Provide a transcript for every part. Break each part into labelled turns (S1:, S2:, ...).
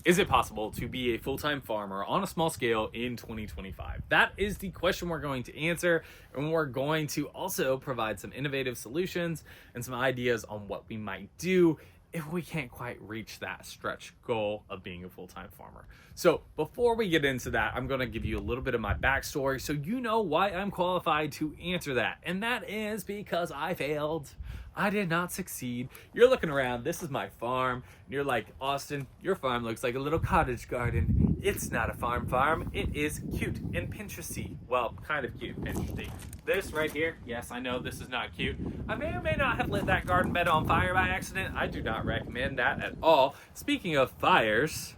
S1: Is it possible to be a full-time farmer on a small scale in 2025? That is the question we're going to answer, and we're going to also provide some innovative solutions and some ideas on what we might do if we can't quite reach that stretch goal of being a full-time farmer. So before we get into that, I'm going to give you a little bit of my backstory so you know why I'm qualified to answer that. And that is because I failed. I did not succeed. You're looking around, this is my farm, and you're like, Austin, your farm looks like a little cottage garden. It's not a farm, it is cute and Pinteresty. Well, kind of cute, Pinteresty. This right here, yes, I know this is not cute. I may or may not have lit that garden bed on fire by accident. I do not recommend that at all. Speaking of fires,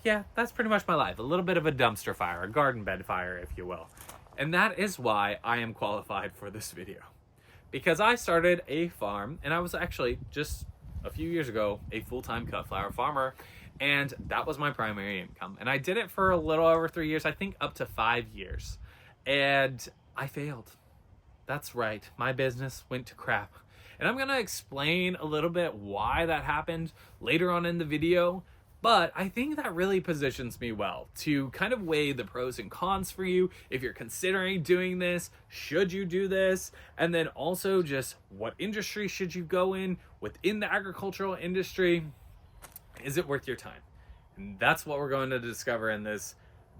S1: yeah, that's pretty much my life. A little bit of a dumpster fire, a garden bed fire, if you will. And that is why I am qualified for this video. Because I started a farm, and I was actually just a few years ago a full-time cut flower farmer, and that was my primary income. And I did it for a little over 3 years, I think up to 5 years. And I failed. That's right, my business went to crap. And I'm gonna explain a little bit why that happened later on in the video. But I think that really positions me well to kind of weigh the pros and cons for you. If you're considering doing this, should you do this? And then also just what industry should you go in within the agricultural industry? Is it worth your time? And that's what we're going to discover in this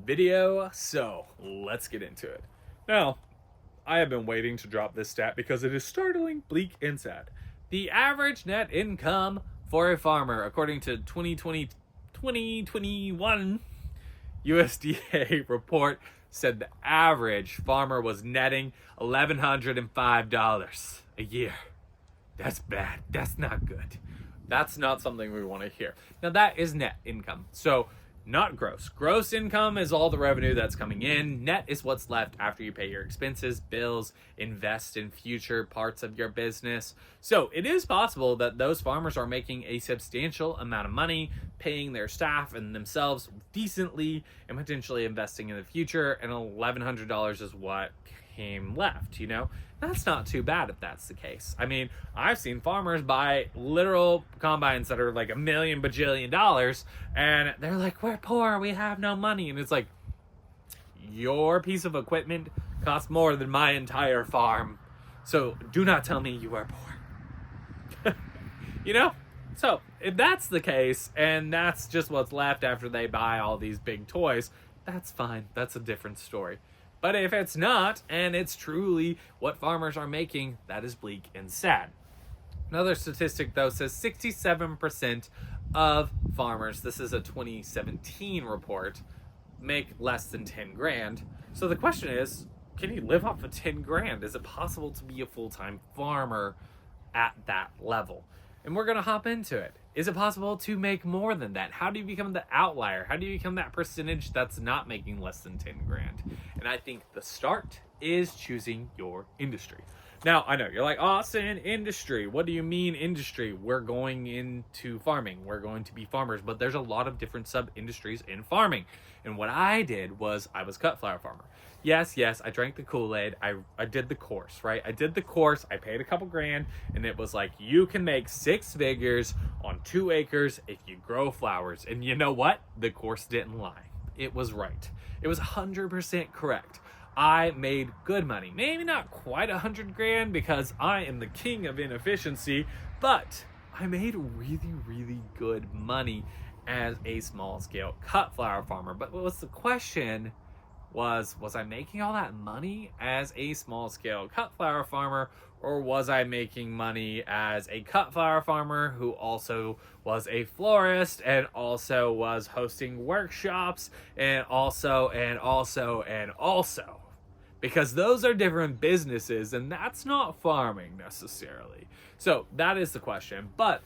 S1: video. So let's get into it. Now, I have been waiting to drop this stat because it is startling, bleak, and sad. The average net income for a farmer, according to 2021 USDA report, said the average farmer was netting $1,105 a year. That's bad. That's not good. That's not something we want to hear. Now that is net income. So not gross. Gross income is all the revenue that's coming in. Net is what's left after you pay your expenses, bills, invest in future parts of your business. So it is possible that those farmers are making a substantial amount of money, paying their staff and themselves decently, and potentially investing in the future, and $1,100 is what came left, you know? That's not too bad if that's the case. I mean, I've seen farmers buy literal combines that are like $1 million bajillion, and they're like, we're poor, we have no money. And it's like, your piece of equipment costs more than my entire farm. So do not tell me you are poor. You know? So if that's the case, and that's just what's left after they buy all these big toys, that's fine. That's a different story. But if it's not, and it's truly what farmers are making, that is bleak and sad. Another statistic, though, says 67% of farmers, this is a 2017 report, make less than 10 grand. So the question is, can you live off of 10 grand? Is it possible to be a full-time farmer at that level? And we're going to hop into it. Is it possible to make more than that? How do you become the outlier? How do you become that percentage that's not making less than 10 grand? And I think the start is choosing your industry. Now, I know you're like, Austin, industry. What do you mean industry? We're going into farming. We're going to be farmers, but there's a lot of different sub-industries in farming. And what I did was I was cut flower farmer. Yes, I drank the Kool-Aid. I did the course, right? I did the course. I paid a couple grand, and it was like, you can make 6 figures on 2 acres if you grow flowers. And you know what? The course didn't lie. It was right. It was 100% correct. I made good money. Maybe not quite 100 grand because I am the king of inefficiency, but I made really, really good money as a small scale cut flower farmer. But what's the question? Was I making all that money as a small scale cut flower farmer, or was I making money as a cut flower farmer who also was a florist and also was hosting workshops and also? Because those are different businesses, and that's not farming necessarily. So that is the question. But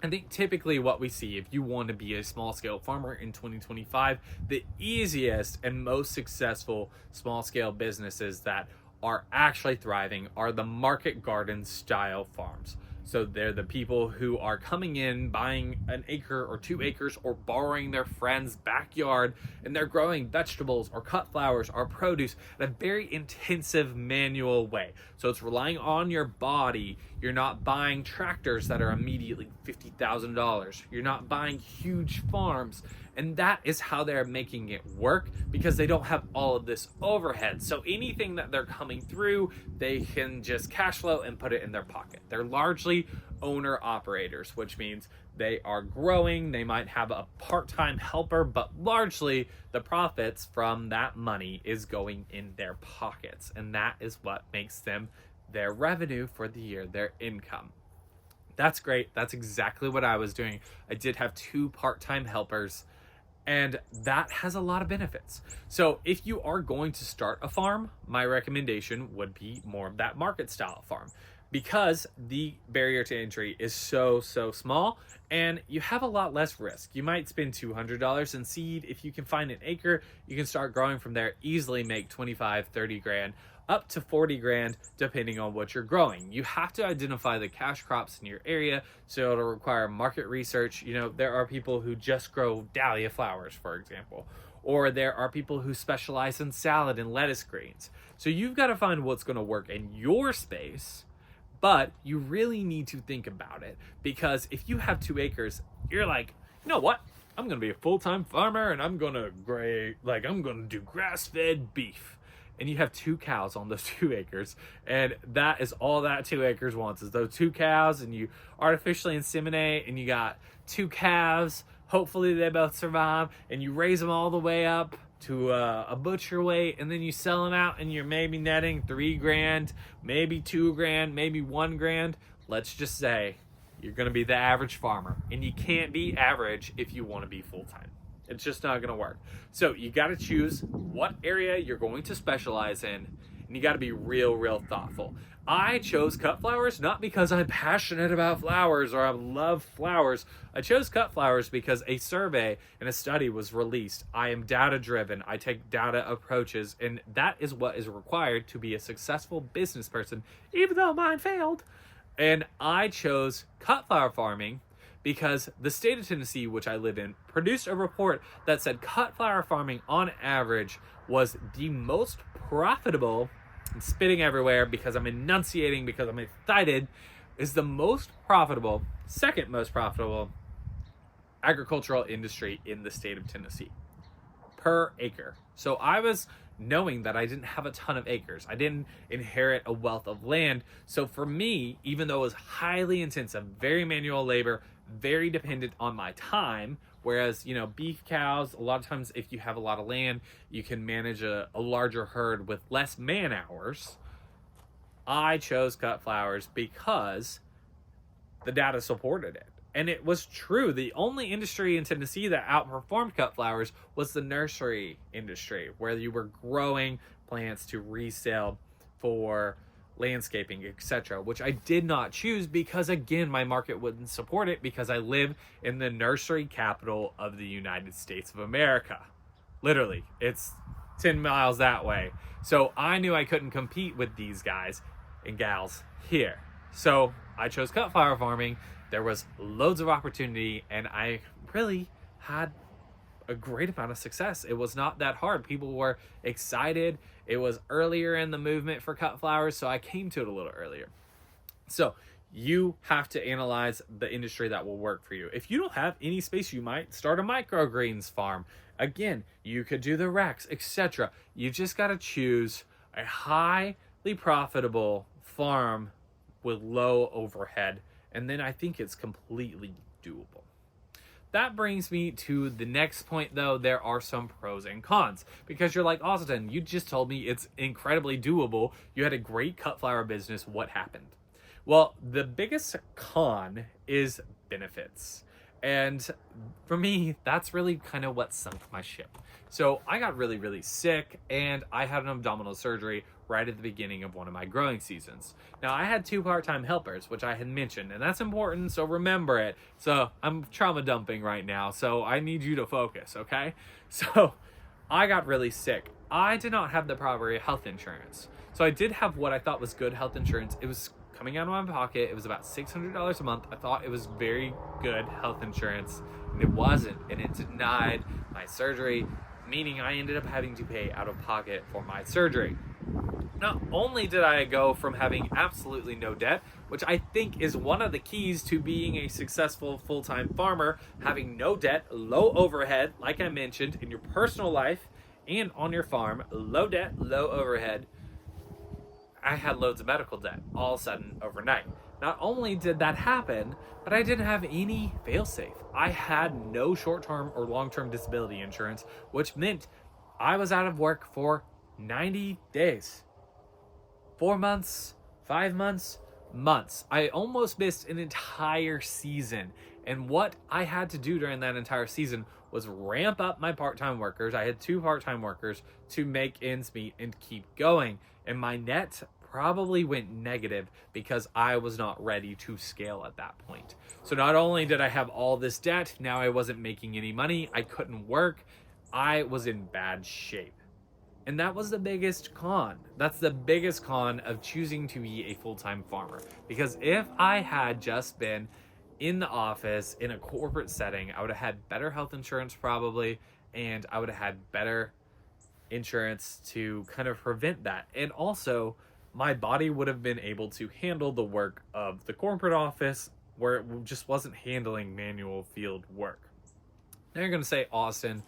S1: I think typically what we see if you want to be a small scale farmer in 2025, the easiest and most successful small scale businesses that are actually thriving are the market garden style farms. So they're the people who are coming in, buying an acre or 2 acres or borrowing their friend's backyard, and they're growing vegetables or cut flowers or produce in a very intensive manual way. So it's relying on your body. You're not buying tractors that are immediately $50,000. You're not buying huge farms. And that is how they're making it work, because they don't have all of this overhead. So anything that they're coming through, they can just cash flow and put it in their pocket. They're largely owner operators, which means they are growing. They might have a part-time helper, but largely the profits from that money is going in their pockets. And that is what makes them their revenue for the year, their income. That's great. That's exactly what I was doing. I did have 2 part-time helpers, and that has a lot of benefits. So if you are going to start a farm, my recommendation would be more of that market style farm, because the barrier to entry is so small and you have a lot less risk. You might spend $200 in seed. If you can find an acre, you can start growing from there, easily make 25, 30 grand, up to 40 grand, depending on what you're growing. You have to identify the cash crops in your area, so it'll require market research. You know, there are people who just grow dahlia flowers, for example, or there are people who specialize in salad and lettuce greens. So you've got to find what's going to work in your space, but you really need to think about it, because if you have 2 acres, you're like, you know what? I'm going to be a full-time farmer and I'm going to do grass-fed beef. And you have 2 cows on those 2 acres, and that is all that 2 acres wants, is those 2 cows, and you artificially inseminate, and you got 2 calves. Hopefully they both survive, and you raise them all the way up to a butcher weight, and then you sell them out, and you're maybe netting 3 grand, maybe 2 grand, maybe 1 grand. Let's just say you're going to be the average farmer, and you can't be average if you want to be full-time. It's just not going to work. So you got to choose what area you're going to specialize in, and you got to be real thoughtful. I chose cut flowers not because I'm passionate about flowers or I love flowers. I chose cut flowers because a survey and a study was released. I am data driven. I take data approaches, and that is what is required to be a successful business person, even though mine failed. And I chose cut flower farming because the state of Tennessee, which I live in, produced a report that said cut flower farming on average was the most profitable. I'm spitting everywhere because I'm enunciating, because I'm excited, is the most profitable, second most profitable agricultural industry in the state of Tennessee per acre. So I was knowing that I didn't have a ton of acres. I didn't inherit a wealth of land. So for me, even though it was highly intensive, very manual labor, very dependent on my time, whereas, you know, beef cows, a lot of times if you have a lot of land, you can manage a larger herd with less man hours. I chose cut flowers because the data supported it. And it was true. The only industry in Tennessee that outperformed cut flowers was the nursery industry, where you were growing plants to resell for landscaping, etc., which I did not choose because, again, my market wouldn't support it, because I live in the nursery capital of the United States of America. Literally, it's 10 miles that way. So I knew I couldn't compete with these guys and gals here. So I chose cut flower farming. There was loads of opportunity, and I really had a great amount of success. It was not that hard. People were excited. It was earlier in the movement for cut flowers, so I came to it a little earlier. So you have to analyze the industry that will work for you. If you don't have any space, you might start a microgreens farm. Again, you could do the racks, etc. You just got to choose a highly profitable farm with low overhead, and then I think it's completely doable. That brings me to the next point, though. There are some pros and cons, because you're like, Austin, you just told me it's incredibly doable. You had a great cut flower business. What happened? Well, the biggest con is benefits. And for me, that's really kind of what sunk my ship. So I got really sick, and I had an abdominal surgery right at the beginning of one of my growing seasons. Now, I had 2 part-time helpers, which I had mentioned, and that's important, so remember it. So I'm trauma dumping right now, so I need you to focus, okay? So I got really sick. I did not have the proper health insurance. So I did have what I thought was good health insurance. It was coming out of my pocket. It was about $600 a month. I thought it was very good health insurance, and it wasn't, and it denied my surgery, meaning I ended up having to pay out of pocket for my surgery. And not only did I go from having absolutely no debt, which I think is one of the keys to being a successful full-time farmer, having no debt, low overhead, like I mentioned, in your personal life and on your farm, low debt, low overhead. I had loads of medical debt all of a sudden overnight. Not only did that happen, but I didn't have any fail-safe. I had no short-term or long-term disability insurance, which meant I was out of work for 90 days. 4 months, 5 months, months. I almost missed an entire season. And what I had to do during that entire season was ramp up my part-time workers. I had 2 part-time workers to make ends meet and keep going. And my net probably went negative because I was not ready to scale at that point. So not only did I have all this debt, now I wasn't making any money, I couldn't work, I was in bad shape. And that was the biggest con. That's the biggest con of choosing to be a full-time farmer. Because if I had just been in the office in a corporate setting, I would have had better health insurance probably, and I would have had better insurance to kind of prevent that. And also, my body would have been able to handle the work of the corporate office where it just wasn't handling manual field work. Now you're going to say, Austin,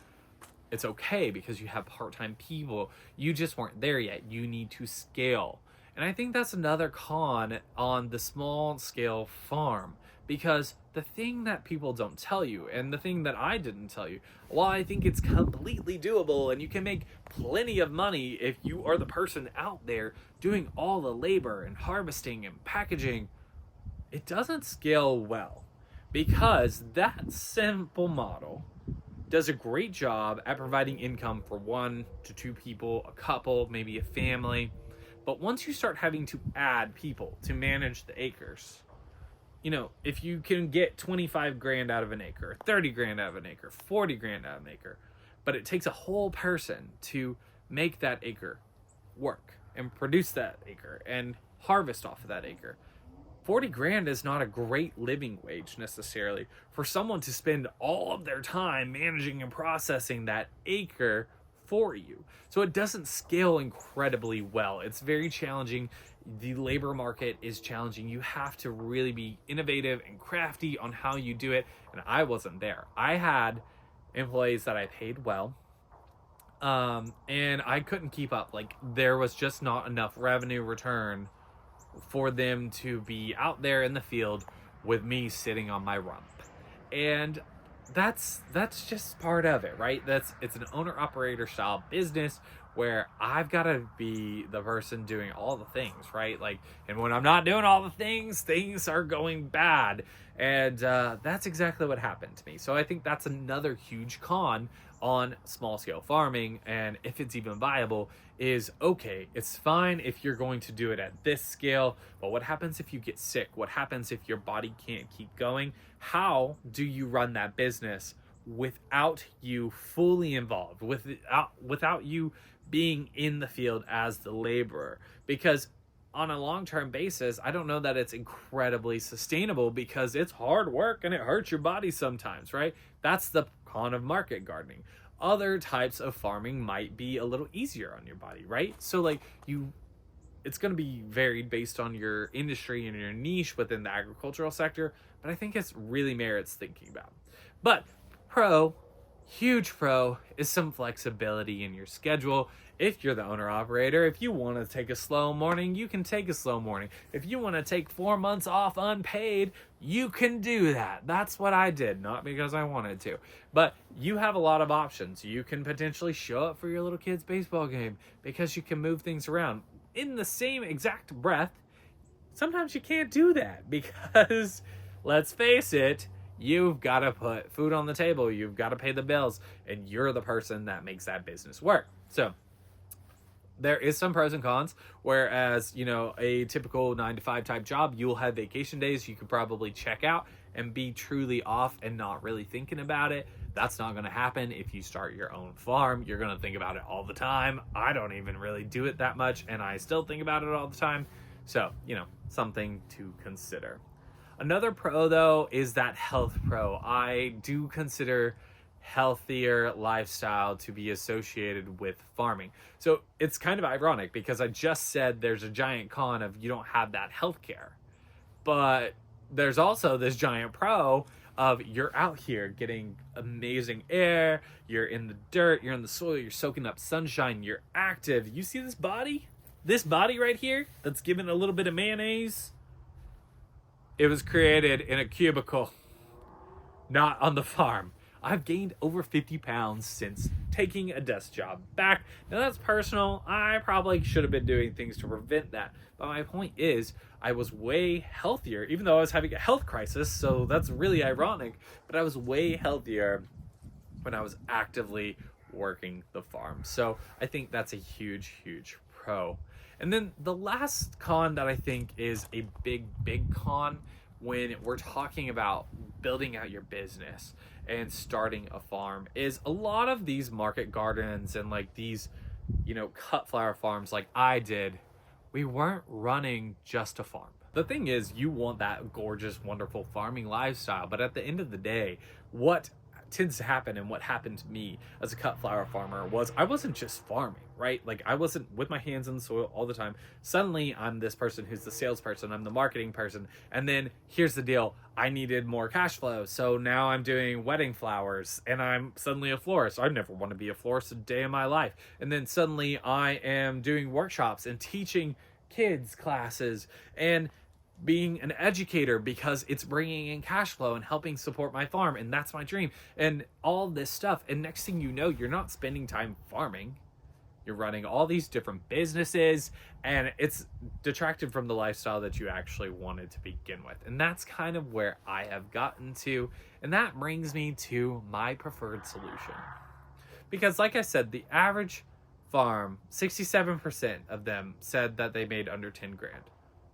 S1: it's okay because you have part-time people. You just weren't there yet. You need to scale. And I think that's another con on the small scale farm, because the thing that people don't tell you, and the thing that I didn't tell you, while I think it's completely doable and you can make plenty of money if you are the person out there doing all the labor and harvesting and packaging, it doesn't scale well, because that simple model does a great job at providing income for 1 to 2 people, a couple, maybe a family. But once you start having to add people to manage the acres, you know, if you can get 25 grand out of an acre, 30 grand out of an acre, 40 grand out of an acre, but it takes a whole person to make that acre work and produce that acre and harvest off of that acre. 40 grand is not a great living wage necessarily for someone to spend all of their time managing and processing that acre for you. So it doesn't scale incredibly well. It's very challenging. The labor market is challenging. You have to really be innovative and crafty on how you do it. And I wasn't there. I had employees that I paid well, and I couldn't keep up. Like, there was just not enough revenue return for them to be out there in the field with me sitting on my rump. And that's just part of it, right? It's an owner-operator style business where I've got to be the person doing all the things, right? Like, and when I'm not doing all the things are going bad. And that's exactly what happened to me. So I think that's another huge con on small scale farming, and if it's even viable, is okay, it's fine if you're going to do it at this scale, but what happens if you get sick? What happens if your body can't keep going? How do you run that business without you fully involved, without you being in the field as the laborer? Because on a long-term basis, I don't know that it's incredibly sustainable, because it's hard work and it hurts your body sometimes, right? That's the con of market gardening. Other types of farming might be a little easier on your body, right? So like it's going to be varied based on your industry and your niche within the agricultural sector, but I think it's really merits thinking about. But huge pro is some flexibility in your schedule. If you're the owner operator, if you want to take a slow morning, you can take a slow morning. If you want to take 4 months off unpaid, you can do that. That's what I did, not because I wanted to. But you have a lot of options. You can potentially show up for your little kid's baseball game because you can move things around. In the same exact breath, sometimes you can't do that because, let's face it, you've got to put food on the table, you've got to pay the bills, and you're the person that makes that business work. So there is some pros and cons, whereas, you know, a typical 9-to-5 type job, you'll have vacation days you could probably check out and be truly off and not really thinking about it. That's not going to happen if you start your own farm. You're going to think about it all the time. I don't even really do it that much, and I still think about it all the time. So, you know, something to consider. Another pro, though, is that health pro. I do consider healthier lifestyle to be associated with farming. So it's kind of ironic because I just said there's a giant con of you don't have that healthcare, but there's also this giant pro of you're out here getting amazing air, you're in the dirt, you're in the soil, you're soaking up sunshine, you're active. You see this body? This body right here that's given a little bit of mayonnaise? It was created in a cubicle, not on the farm. I've gained over 50 pounds since taking a desk job back. Now that's personal. I probably should have been doing things to prevent that. But my point is, I was way healthier, even though I was having a health crisis. So that's really ironic. But I was way healthier when I was actively working the farm. So I think that's a huge, huge pro. And then the last con that I think is a big, big con when we're talking about building out your business and starting a farm is a lot of these market gardens and like these, cut flower farms like I did, we weren't running just a farm. The thing is, you want that gorgeous, wonderful farming lifestyle, but at the end of the day, what tends to happen and what happened to me as a cut flower farmer was I wasn't just farming, right? Like I wasn't with my hands in the soil all the time. Suddenly I'm this person who's the salesperson, I'm the marketing person, and then here's the deal, I needed more cash flow, so now I'm doing wedding flowers and I'm suddenly a florist. I never want to be a florist a day in my life. And then suddenly I am doing workshops and teaching kids classes and being an educator because it's bringing in cash flow and helping support my farm, and that's my dream, and all this stuff. And next thing you know, you're not spending time farming, you're running all these different businesses, and it's detracted from the lifestyle that you actually wanted to begin with. And that's kind of where I have gotten to, and that brings me to my preferred solution. Because like I said, the average farm, 67% of them said that they made under 10 grand.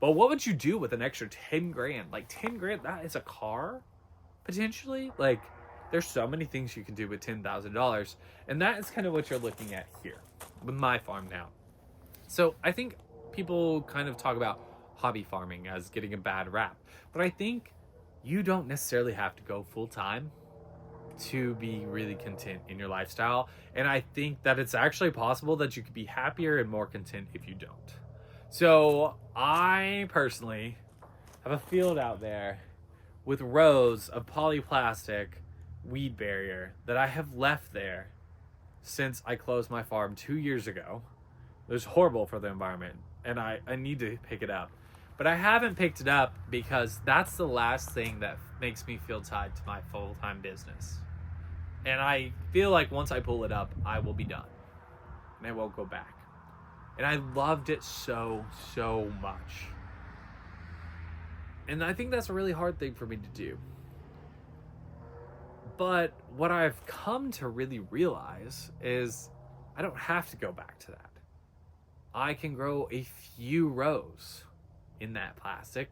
S1: But what would you do with an extra 10 grand? Like 10 grand, that is a car, potentially. Like there's so many things you can do with $10,000. And that is kind of what you're looking at here with my farm now. So I think people kind of talk about hobby farming as getting a bad rap. But I think you don't necessarily have to go full time to be really content in your lifestyle. And I think that it's actually possible that you could be happier and more content if you don't. So I personally have a field out there with rows of polyplastic weed barrier that I have left there since I closed my farm 2 years ago. It was horrible for the environment and I need to pick it up. But I haven't picked it up because that's the last thing that makes me feel tied to my full-time business. And I feel like once I pull it up, I will be done and I won't go back. And I loved it so, so much. And I think that's a really hard thing for me to do. But what I've come to really realize is I don't have to go back to that. I can grow a few rows in that plastic.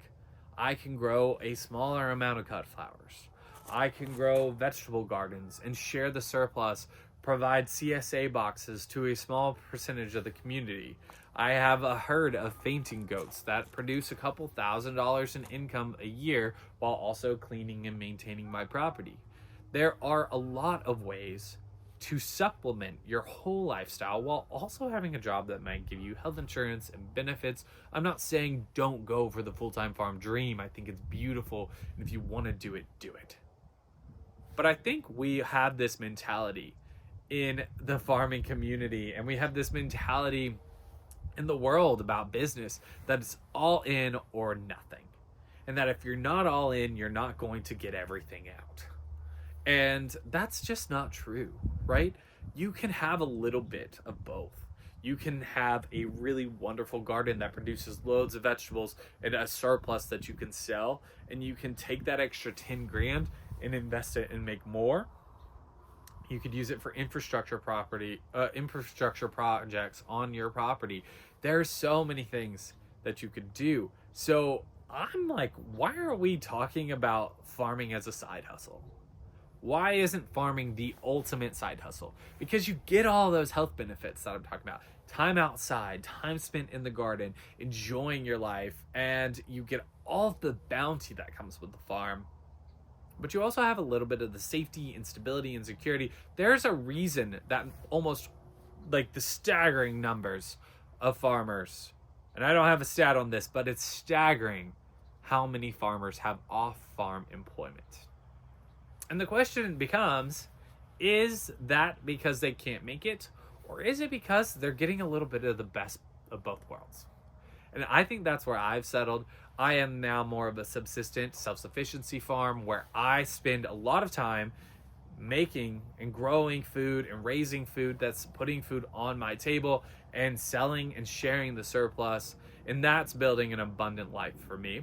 S1: I can grow a smaller amount of cut flowers. I can grow vegetable gardens and share the surplus, provide CSA boxes to a small percentage of the community. I have a herd of fainting goats that produce a couple $1,000s in income a year while also cleaning and maintaining my property. There are a lot of ways to supplement your whole lifestyle while also having a job that might give you health insurance and benefits. I'm not saying don't go for the full-time farm dream. I think it's beautiful, and if you want to do it, do it. But I think we have this mentality in the farming community, and we have this mentality in the world about business that it's all in or nothing, and that if you're not all in, you're not going to get everything out. And that's just not true, right? You can have a little bit of both. You can have a really wonderful garden that produces loads of vegetables and a surplus that you can sell, and you can take that extra 10 grand and invest it and make more. You could use it for infrastructure projects on your property. There's so many things that you could do. So I'm like, why are we talking about farming as a side hustle? Why isn't farming the ultimate side hustle? Because you get all those health benefits that I'm talking about. Time outside, time spent in the garden, enjoying your life, and you get all the bounty that comes with the farm but you also have a little bit of the safety and stability and security. There's a reason that almost like the staggering numbers of farmers, and I don't have a stat on this, but it's staggering how many farmers have off-farm employment. And the question becomes, is that because they can't make it, or is it because they're getting a little bit of the best of both worlds? And I think that's where I've settled. I am now more of a subsistent, self-sufficiency farm where I spend a lot of time making and growing food and raising food that's putting food on my table and selling and sharing the surplus. And that's building an abundant life for me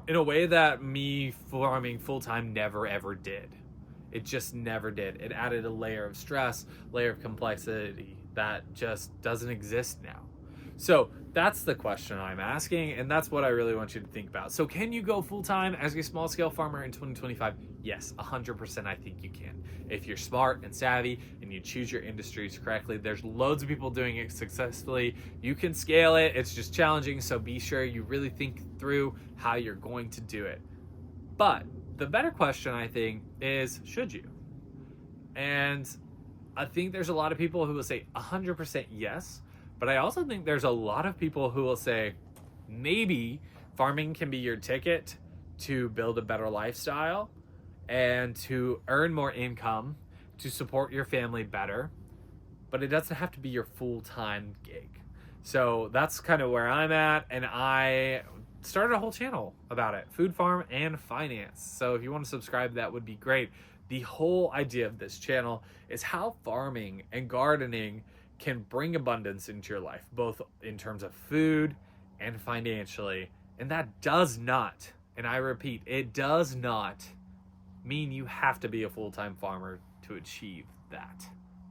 S1: in a way that me farming full-time never ever did. It just never did. It added a layer of stress, layer of complexity that just doesn't exist now. So that's the question I'm asking, and that's what I really want you to think about. So can you go full-time as a small-scale farmer in 2025? Yes, 100% I think you can. If you're smart and savvy and you choose your industries correctly, there's loads of people doing it successfully. You can scale it. It's just challenging, so be sure you really think through how you're going to do it. But the better question, I think, is should you? And I think there's a lot of people who will say 100% yes, but I also think there's a lot of people who will say maybe farming can be your ticket to build a better lifestyle and to earn more income, to support your family better, but it doesn't have to be your full-time gig. So that's kind of where I'm at, and I started a whole channel about it, Food Farm and Finance. So if you want to subscribe, that would be great. The whole idea of this channel is how farming and gardening can bring abundance into your life, both in terms of food and financially. And that does not, and I repeat, it does not mean you have to be a full-time farmer to achieve that.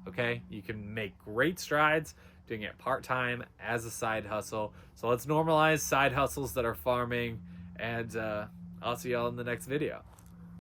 S1: Okay? You can make great strides doing it part-time as a side hustle. So let's normalize side hustles that are farming, and I'll see y'all in the next video.